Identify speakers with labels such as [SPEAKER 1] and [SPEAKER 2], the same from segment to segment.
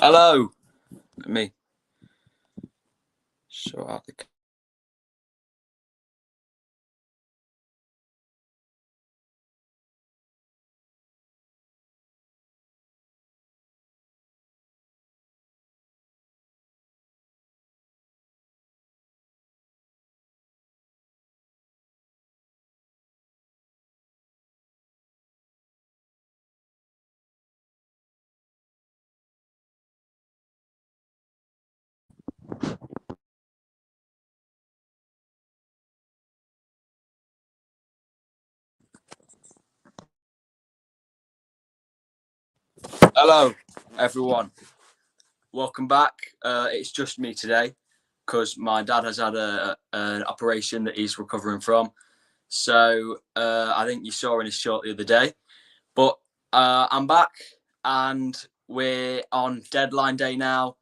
[SPEAKER 1] Hello. Let me sort out the. Hello, everyone. Welcome back. It's just me today because my dad has had an operation that he's recovering from. So I think you saw in his short the other day. But I'm back and we're on deadline day now.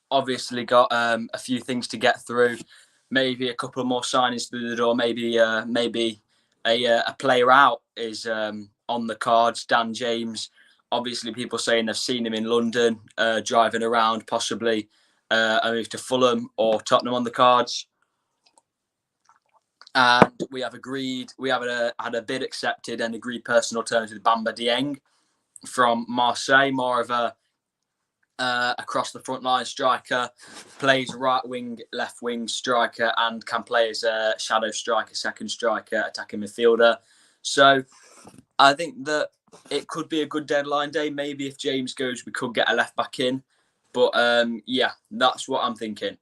[SPEAKER 1] Obviously got a few things to get through. Maybe a couple more signings through the door. Maybe a player out is on the cards. Dan James. Obviously, people saying they've seen him in London driving around, possibly a move to Fulham or Tottenham on the cards. And we have had a bid accepted and agreed personal terms with Bamba Dieng from Marseille, more of a across the front line striker, plays right wing, left wing striker, and can play as a shadow striker, second striker, attacking midfielder. So I think that it could be a good deadline day. Maybe if James goes, we could get a left back in. But yeah, that's what I'm thinking.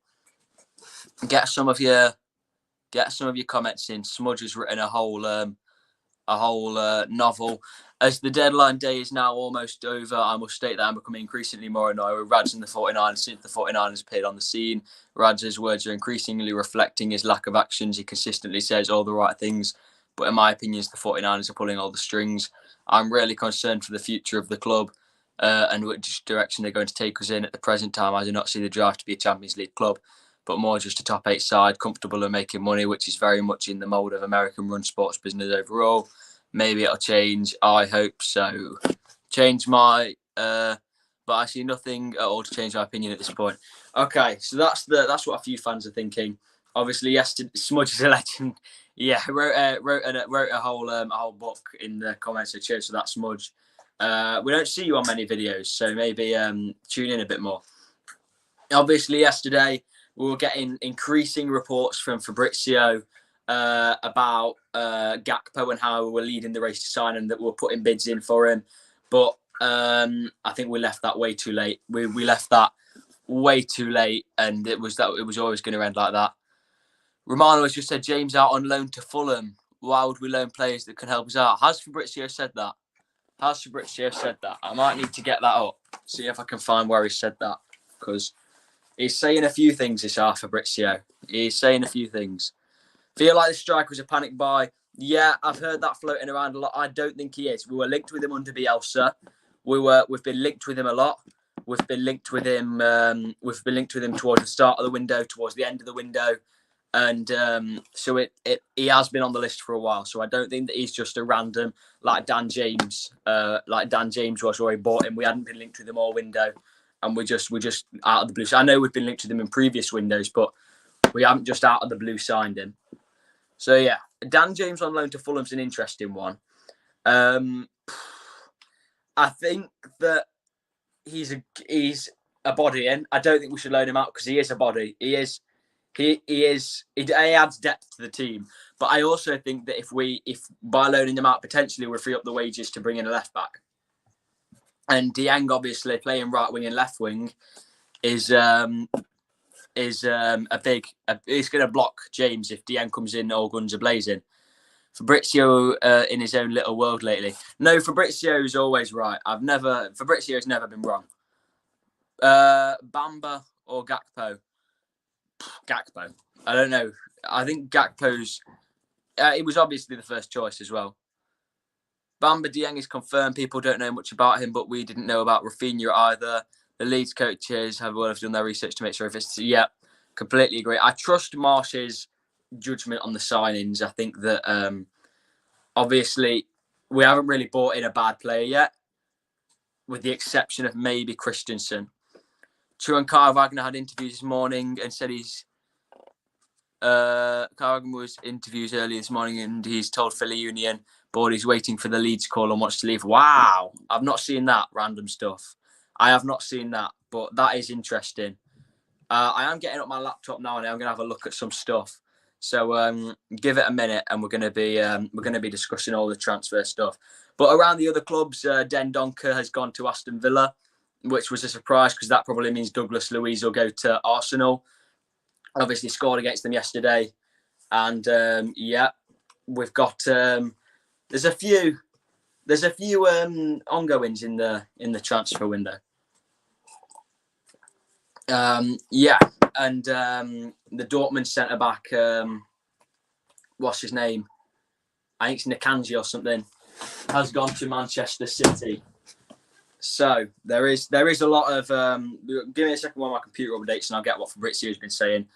[SPEAKER 1] Get some of your comments in. Smudge has written a whole novel. As the deadline day is now almost over, I must state that I'm becoming increasingly more annoyed with Rads and the 49ers since the 49ers appeared on the scene. Rads' words are increasingly reflecting his lack of actions. He consistently says all the right things, but in my opinion, the 49ers are pulling all the strings. I'm really concerned for the future of the club and which direction they're going to take us in. At the present time, I do not see the drive to be a Champions League club, but more just a top 8 side, comfortable and making money, which is very much in the mould of American-run sports business overall. Maybe it'll change. I hope so. Change my, but I see nothing at all to change my opinion at this point. Okay, so that's what a few fans are thinking. Obviously, yesterday, Smudge is a legend. Yeah, wrote a whole book in the comments. So cheers for that, Smudge. We don't see you on many videos, so maybe tune in a bit more. Obviously, yesterday we were getting increasing reports from Fabrizio about Gakpo and how we were leading the race to sign and that we were putting bids in for him. But I think we left that way too late. We left that way too late, and it was always going to end like that. Romano has just said James out on loan to Fulham. Why would we loan players that can help us out? Has Fabrizio said that? I might need to get that up. See if I can find where he said that, because he's saying a few things this half, Fabrizio. He's saying a few things. Feel like the striker was a panic buy. Yeah, I've heard that floating around a lot. I don't think he is. We were linked with him under Bielsa. We've been linked with him a lot. We've been linked with him. Towards the start of the window, towards the end of the window, and so he has been on the list for a while. So I don't think that he's just a random like Dan James was, where he bought him. We hadn't been linked with him all window, and we're just out of the blue. So I know we've been linked with him in previous windows, but we haven't just out of the blue signed him. So yeah, Dan James on loan to Fulham's an interesting one. I think that he's a body in. I don't think we should loan him out because he is a body. He adds depth to the team. But I also think that if by loaning him out, potentially we'll free up the wages to bring in a left back. And Dieng, obviously playing right wing and left wing, is it's going to block James if Dieng comes in all guns are blazing. Fabrizio in his own little world lately. No, Fabrizio's always right. Fabrizio's never been wrong. Bamba or Gakpo? Gakpo. I don't know. I think Gakpo's. It was obviously the first choice as well. Bamba Dieng is confirmed. People don't know much about him, but we didn't know about Rafinha either. The Leeds coaches have done their research to make sure if it's... Yeah, completely agree. I trust Marsh's judgment on the signings. I think that obviously we haven't really bought in a bad player yet, with the exception of maybe Christensen. True, and Kyle Wagner had interviews this morning and said Kyle Wagner was interviews early this morning and he's told Philly Union board he's waiting for the Leeds call and wants to leave. Wow, I've not seen that random stuff. I have not seen that, but that is interesting. I am getting up my laptop now and I'm going to have a look at some stuff. So give it a minute and we're going to be discussing all the transfer stuff. But around the other clubs, Den Donker has gone to Aston Villa, which was a surprise because that probably means Douglas Luiz will go to Arsenal. Obviously scored against them yesterday, and we've got there's a few ongoings in the transfer window. And the Dortmund centre back, what's his name? I think it's Nikanji or something, has gone to Manchester City. So there is a lot of give me a second while my computer updates and I'll get what Fabrizio's been saying.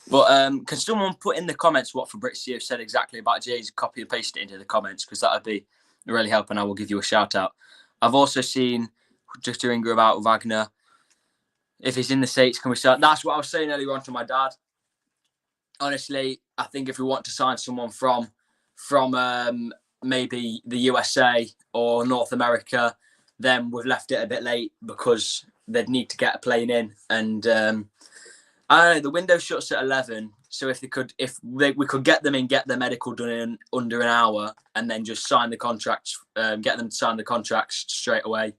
[SPEAKER 1] But can someone put in the comments what Fabrizio said exactly about Jay's? Copy and paste it into the comments because that would be really help and I will give you a shout out. I've also seen just to ring about Wagner. If he's in the States, can we start? That's what I was saying earlier on to my dad. Honestly, I think if we want to sign someone from maybe the USA or North America, then we've left it a bit late because they'd need to get a plane in. And I don't know, the window shuts at 11. So we could get them in, get their medical done in under an hour, and then just sign the contracts, get them to sign the contracts straight away,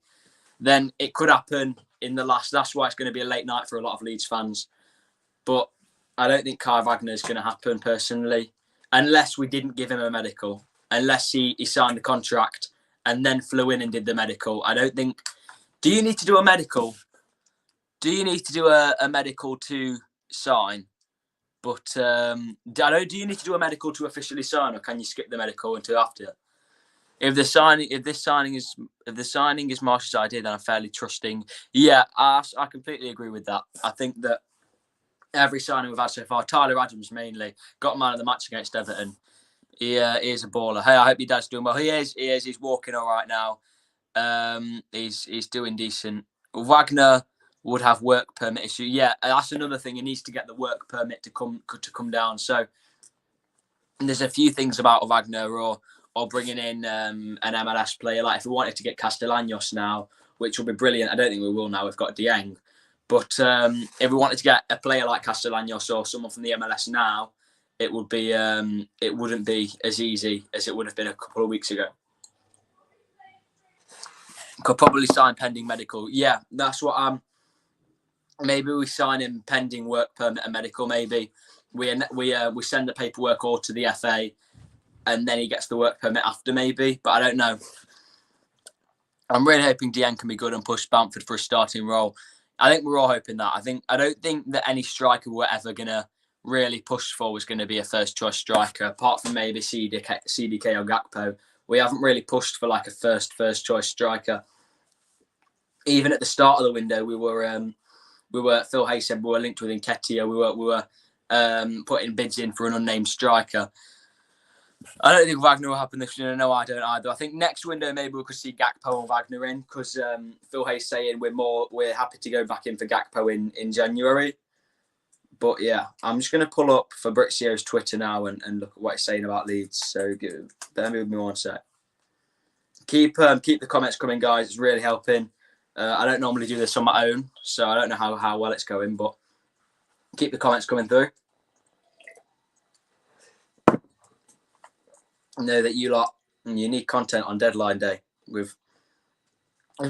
[SPEAKER 1] then it could happen in the last. That's why it's going to be a late night for a lot of Leeds fans. But I don't think Kai Wagner is going to happen personally, unless we didn't give him a medical, unless he signed the contract and then flew in and did the medical. I don't think. Do you need to do a medical? Do you need to do a medical to sign? But do you need to do a medical to officially sign, or can you skip the medical until after? If the signing is Marsh's idea, then I'm fairly trusting. Yeah, I completely agree with that. I think that every signing we've had so far, Tyler Adams mainly, got man of the match against Everton. He is a baller. Hey, I hope your dad's doing well. He is. He's walking all right now. He's doing decent. Wagner would have work permit issue. Yeah, that's another thing. He needs to get the work permit to come down. So there's a few things about Wagner or bringing in an MLS player. Like if we wanted to get Castellanos now, which will be brilliant. I don't think we will now. We've got Dieng. But if we wanted to get a player like Castellanos or someone from the MLS now, it wouldn't be as easy as it would have been a couple of weeks ago. Could probably sign pending medical. Yeah, that's what maybe we sign him pending work permit and medical. Maybe we send the paperwork all to the FA, and then he gets the work permit after. Maybe, but I don't know. I'm really hoping Dieng can be good and push Bamford for a starting role. I think we're all hoping that. I don't think that any striker we're ever gonna really push for was going to be a first choice striker, apart from maybe CDK or Gakpo. We haven't really pushed for like a first choice striker. Even at the start of the window, we were Phil Hayes said we were linked with Nketiah. We were putting bids in for an unnamed striker. I don't think Wagner will happen this window. No, I don't either. I think next window maybe we could see Gakpo and Wagner in because Phil Hayes saying we're happy to go back in for Gakpo in January. But yeah, I'm just going to pull up Fabrizio's Twitter now and look at what he's saying about Leeds. So bear with me one sec. Keep the comments coming, guys. It's really helping. I don't normally do this on my own, so I don't know how well it's going, but keep the comments coming through. I know that you need content on deadline day. It's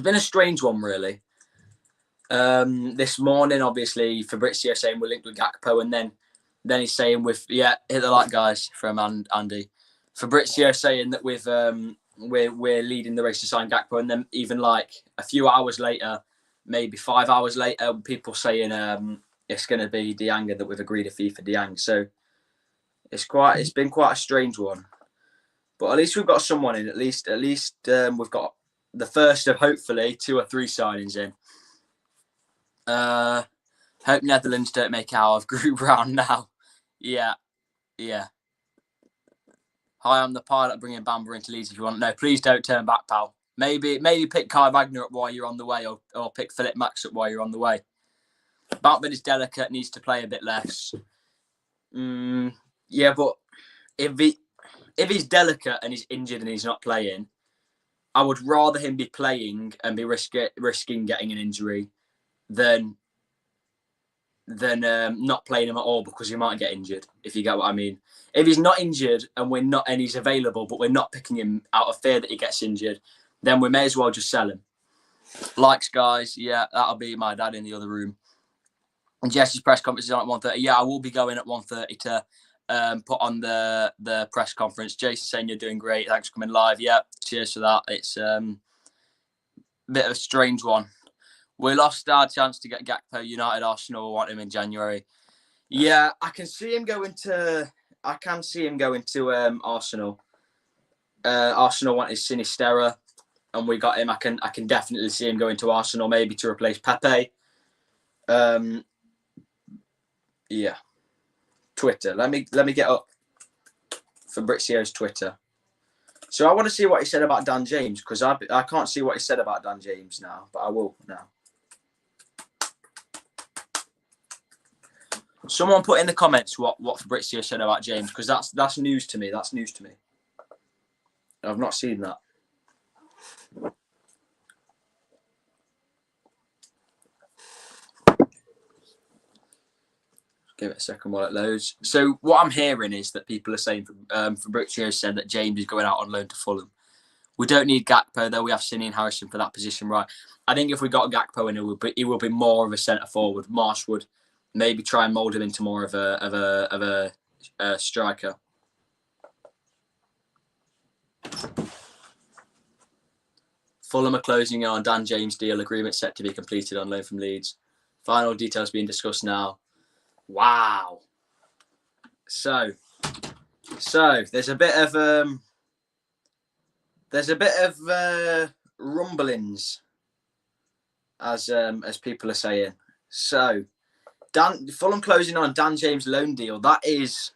[SPEAKER 1] been a strange one, really. This morning, obviously, Fabrizio saying we're linked with Gakpo, and then he's saying hit the like, guys, from Andy. Fabrizio saying that we're leading the race to sign Gakpo, and then even like a few hours later, maybe 5 hours later, people saying it's going to be Dieng that we've agreed a fee for Dieng. So it's been quite a strange one, but at least we've got someone in. At least we've got the first of hopefully 2 or 3 signings in. Hope Netherlands don't make out of group round now. Yeah. Hi, I'm the pilot bringing Bamba into Leeds if you want. No, please don't turn back, pal. Maybe pick Kai Wagner up while you're on the way or pick Philip Max up while you're on the way. Bamford is delicate, needs to play a bit less. Yeah, but if he's delicate and he's injured and he's not playing, I would rather him be playing and be risking getting an injury than not playing him at all because he might get injured, if you get what I mean. If he's not injured and he's available, but we're not picking him out of fear that he gets injured, then we may as well just sell him. Likes, guys. Yeah, that'll be my dad in the other room. And Jesse's press conference is on at 1:30. Yeah, I will be going at 1:30 to put on the press conference. Jason saying you're doing great. Thanks for coming live. Yeah, cheers for that. It's a bit of a strange one. We lost our chance to get Gakpo. United, Arsenal want him in January. Yeah, I can see him going to Arsenal. Arsenal want his Sinisterra, and we got him. I can definitely see him going to Arsenal, maybe to replace Pepe. Yeah. Twitter. Let me get up Fabrizio's Twitter. So I want to see what he said about Dan James, because I can't see what he said about Dan James now, but I will now. Someone put in the comments what Fabrizio said about James, because that's news to me. That's news to me. I've not seen that. Give it a second while it loads. So what I'm hearing is that people are saying Fabrizio said that James is going out on loan to Fulham. We don't need Gakpo, though. We have Cini and Harrison for that position, right? I think if we got Gakpo in, he will be more of a centre forward. Marsh would maybe try and mould him into more of a striker. Fulham are closing on Dan James deal. Agreement set to be completed on loan from Leeds. Final details being discussed now. Wow. So there's a bit of rumblings, as people are saying. So Fulham closing on Dan James loan deal. That is,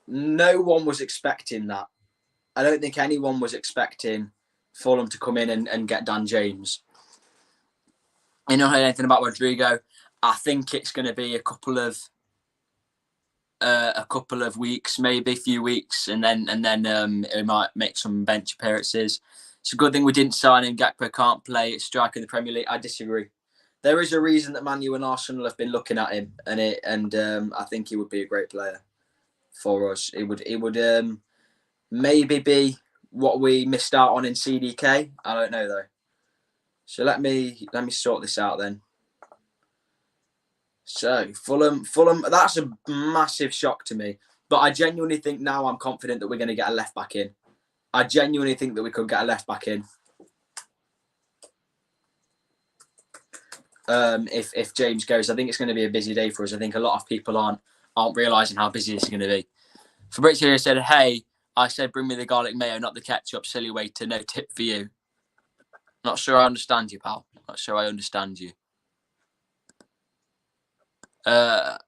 [SPEAKER 1] no one was expecting that. I don't think anyone was expecting Fulham to come in and get Dan James. You don't know anything about Rodrigo. I think it's going to be a couple of weeks, maybe a few weeks, and then he might make some bench appearances. It's a good thing we didn't sign him. Gakpo can't play at striker in the Premier League. I disagree. There is a reason that Man U and Arsenal have been looking at him, and I think he would be a great player for us. It would maybe be what we missed out on in CDK. I don't know though. So let me sort this out then. So Fulham, that's a massive shock to me. But I genuinely think now I'm confident that we're going to get a left back in. I genuinely think that we could get a left back in. If James goes, I think it's going to be a busy day for us. I think a lot of people aren't realising how busy this is going to be. Fabrizio said, "Hey, I said bring me the garlic mayo, not the ketchup. Silly waiter, no tip for you." Not sure I understand you, pal. Not sure I understand you.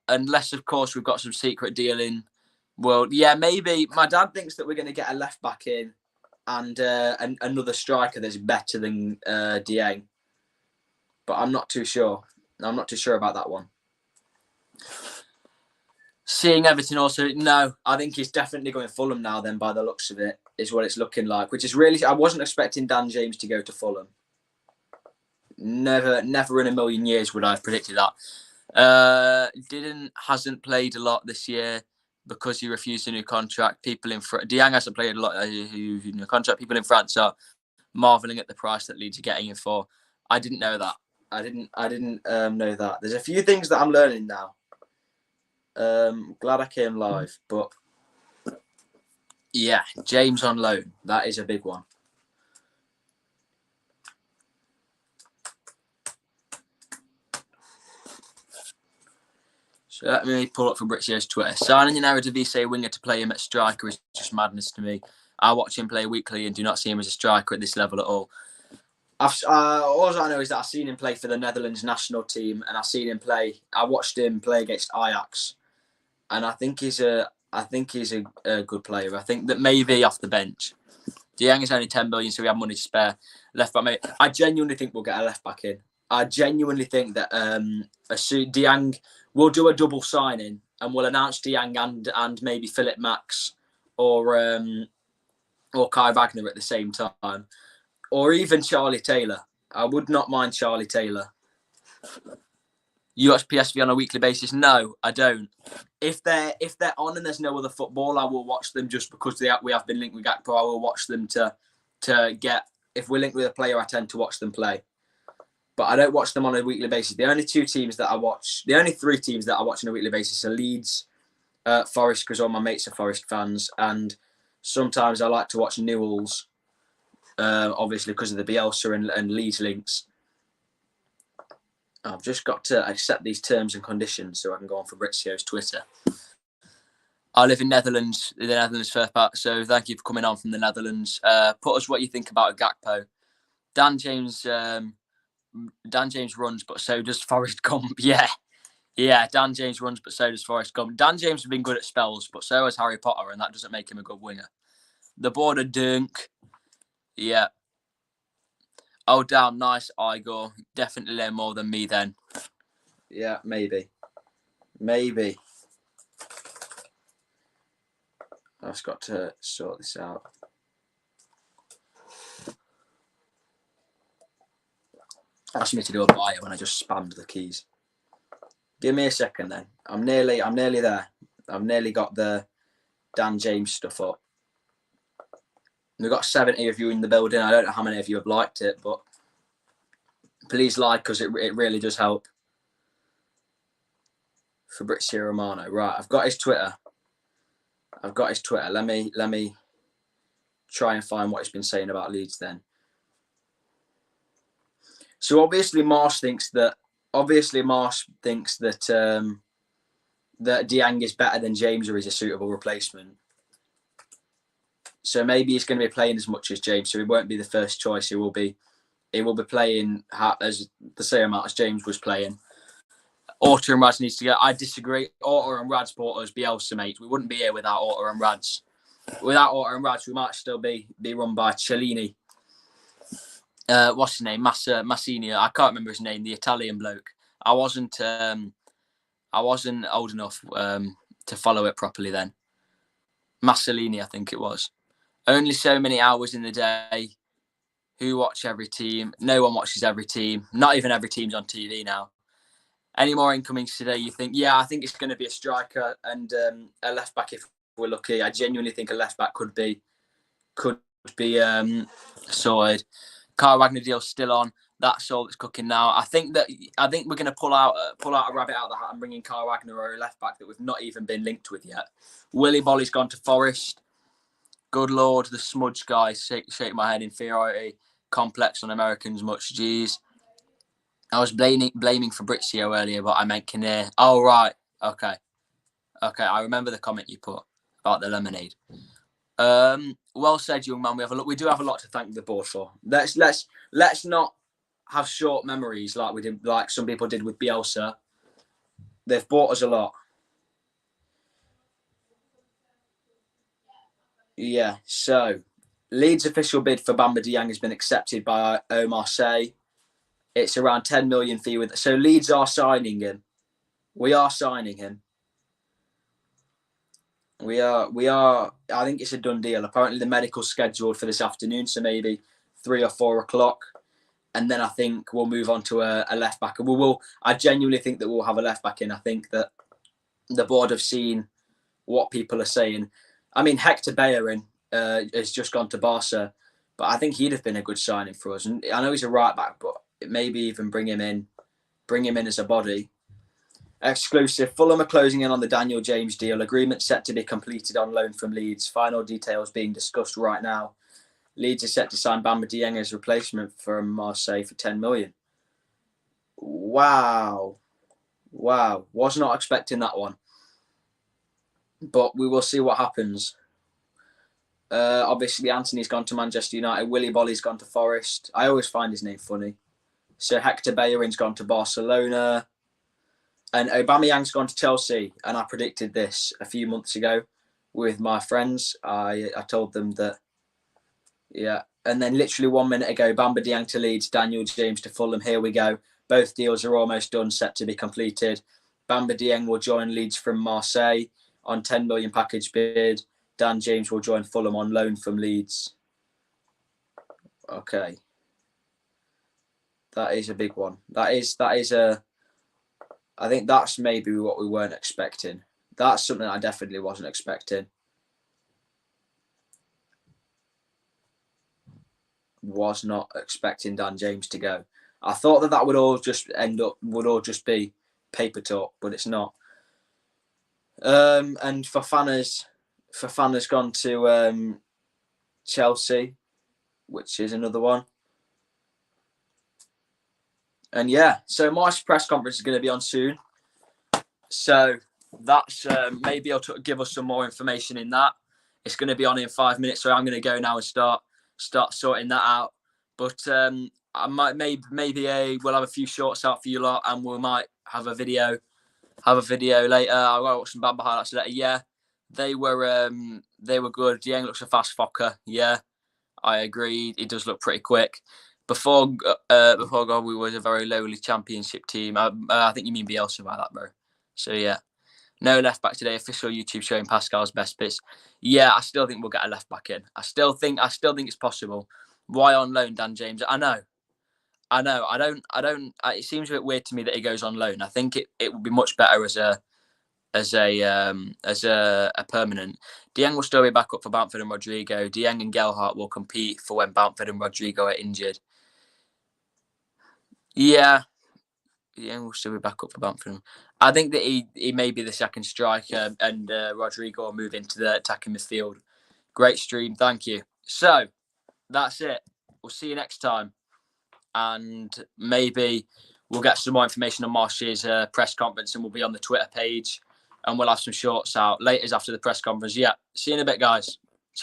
[SPEAKER 1] Unless, of course, we've got some secret deal in world. Yeah, maybe. My dad thinks that we're going to get a left back in and another striker that's better than Dieng. But I'm not too sure. I'm not too sure about that one. Seeing Everton also, no, I think he's definitely going Fulham now then, by the looks of it, is what it's looking like, which is really, I wasn't expecting Dan James to go to Fulham. Never in a million years would I have predicted that. Hasn't played a lot this year because he refused a new contract. People in Dieng hasn't played a lot. New contract. People in France are marveling at the price that Leeds are getting him for. I didn't know that. I didn't know that. There's a few things that I'm learning now. Glad I came live, but yeah, James on loan. That is a big one. So let me pull up Fabrizio's Twitter. Signing an Eredivisie winger to play him at striker is just madness to me. I watch him play weekly and do not see him as a striker at this level at all. All I know is that I've seen him play for the Netherlands national team, and I watched him play against Ajax, and I think he's a good player. I think that maybe off the bench. Dieng is only 10 million, so we have money to spare. Left back, mate. I genuinely think we'll get a left back in. I genuinely think that Dieng will do a double signing and we'll announce Dieng and maybe Philip Max or Kai Wagner at the same time, or even Charlie Taylor. I would not mind Charlie Taylor. You watch PSV on a weekly basis? No, I don't. If they're on and there's no other football, I will watch them just because we have been linked with Gakpo. I will watch them to get. If we're linked with a player, I tend to watch them play. But I don't watch them on a weekly basis. The only three teams that I watch on a weekly basis are Leeds, Forest, because all my mates are Forest fans, and sometimes I like to watch Newell's, obviously because of the Bielsa and Leeds links. I've just got to accept these terms and conditions so I can go on Fabrizio's Twitter. I live in the Netherlands first part, so thank you for coming on from the Netherlands. Put us what you think about Gakpo. Dan James runs, but so does Forrest Gump. Yeah, Dan James runs, but so does Forrest Gump. Dan James has been good at spells, but so has Harry Potter, and that doesn't make him a good winger. The border dunk. Yeah. Oh, damn, nice, Igor. Definitely learn more than me then. Yeah, maybe. I've just got to sort this out. Asked me to do a bio when I just spammed the keys. Give me a second then. I'm nearly there. I've nearly got the Dan James stuff up. We've got 70 of you in the building. I don't know how many of you have liked it, but please like because it really does help. Fabrizio Romano. Right, I've got his Twitter. Let me try and find what he's been saying about Leeds then. So obviously Marsh thinks that that Dieng is better than James or is a suitable replacement. So maybe he's going to be playing as much as James, so he won't be the first choice. He will be playing as the same amount as James was playing. Orta and Rads needs to get. I disagree. Orta and Rads bought us Bielsa, mate. We wouldn't be here without Orta and Rads. Without Orta and Rads, we might still be run by Cellini. What's his name? Massini. I can't remember his name. The Italian bloke. I wasn't old enough to follow it properly then. Massolini, I think it was. Only so many hours in the day. Who watch every team? No one watches every team. Not even every team's on TV now. Any more incomings today? You think? Yeah, I think it's going to be a striker and a left back if we're lucky. I genuinely think a left back could be sorted. Kai Wagner deal's still on. That's all that's cooking now. I think we're going to pull out a rabbit out of the hat and bring in Kai Wagner or a left back that we've not even been linked with yet. Willy Bolly's gone to Forest. Good Lord, the smudge guy. Shake my head. Inferiority complex on Americans. Much. Jeez. I was blaming Fabrizio earlier, but I meant Kinnear. Oh, right. Okay. I remember the comment you put about the lemonade. Well said, young man. We do have a lot to thank the board for. Let's not have short memories like some people did with Bielsa. They've bought us a lot. Yeah. So, Leeds' official bid for Bamba Dieng has been accepted by Marseille. It's around 10 million fee with. So Leeds are signing him. We are signing him. We are. I think it's a done deal. Apparently the medical's scheduled for this afternoon, so maybe 3 or 4 o'clock, and then I think we'll move on to a left back. And I genuinely think that we'll have a left back in. I think that the board have seen what people are saying. I mean, Hector Bellerin has just gone to Barca, but I think he'd have been a good signing for us. And I know he's a right back, but maybe even bring him in as a body. Exclusive. Fulham are closing in on the Daniel James deal. Agreement set to be completed on loan from Leeds. Final details being discussed right now. Leeds are set to sign Bamba Dieng as replacement from Marseille for 10 million. Wow. Was not expecting that one. But we will see what happens. Obviously, Anthony's gone to Manchester United. Willy Bolly's gone to Forest. I always find his name funny. So Hector Bellerin's gone to Barcelona. And Aubameyang's gone to Chelsea. And I predicted this a few months ago with my friends. I told them that, And then literally 1 minute ago, Bamba Dieng to Leeds, Daniel James to Fulham. Here we go. Both deals are almost done, set to be completed. Bamba Dieng will join Leeds from Marseille on 10 million package bid. Dan James will join Fulham on loan from Leeds. Okay. That is a big one. That is a... I think that's maybe what we weren't expecting. That's something I definitely wasn't expecting. Was not expecting Dan James to go. I thought that would all just be paper talk, but it's not. And Fofana's gone to Chelsea, which is another one. And yeah, so my press conference is going to be on soon. So that's maybe I'll give us some more information in that. It's going to be on in 5 minutes, so I'm going to go now and start sorting that out. But I might we'll have a few shorts out for you lot, and we might have a video later. I'll watch some Bamba highlights later. Yeah, they were good. Dieng looks a fast focker. Yeah, I agree. He does look pretty quick. Before God, we was a very lowly championship team. I think you mean Bielsa by that, bro. So yeah. No left back today. Official YouTube showing Pascal's best bits. Yeah, I still think we'll get a left back in. I still think it's possible. Why on loan, Dan James? I know. I don't. It seems a bit weird to me that he goes on loan. I think it would be much better as a permanent. Dieng will still be back up for Bamford and Rodrigo. Dieng and Gelhardt will compete for when Bamford and Rodrigo are injured. Yeah. Dieng will still be back up for Bamford. I think that he may be the second striker, and Rodrigo will move into the attacking midfield. Great stream, thank you. So that's it. We'll see you next time, and maybe we'll get some more information on Marsh's press conference, and we'll be on the Twitter page, and we'll have some shorts out later after the press conference. Yeah, see you in a bit, guys.